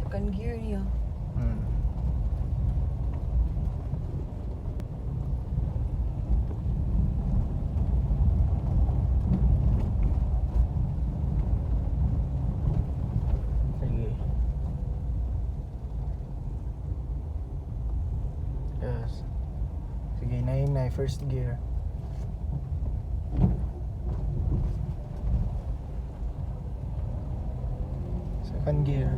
Second gear niya. Sige. Yes. Sige, na first gear. Second gear.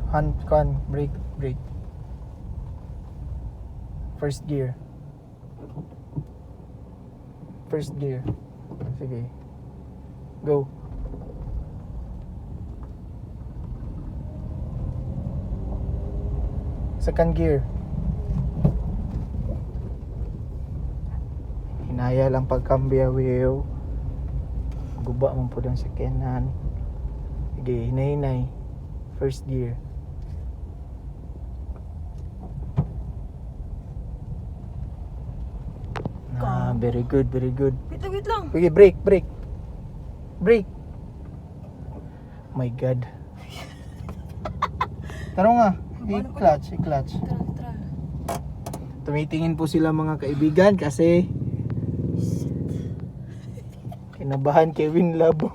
Hand can brake. First gear. Sige. Go. Second gear. Hinaya lang pagkambya wheel. Guba man po ang sakyanan. Sige, hinay. First gear. Very good. Wait lang. Okay, brake. My God. Tara nga, i-clutch. Tara. Tumitingin po sila mga kaibigan kasi kinabahan Kevin Labo.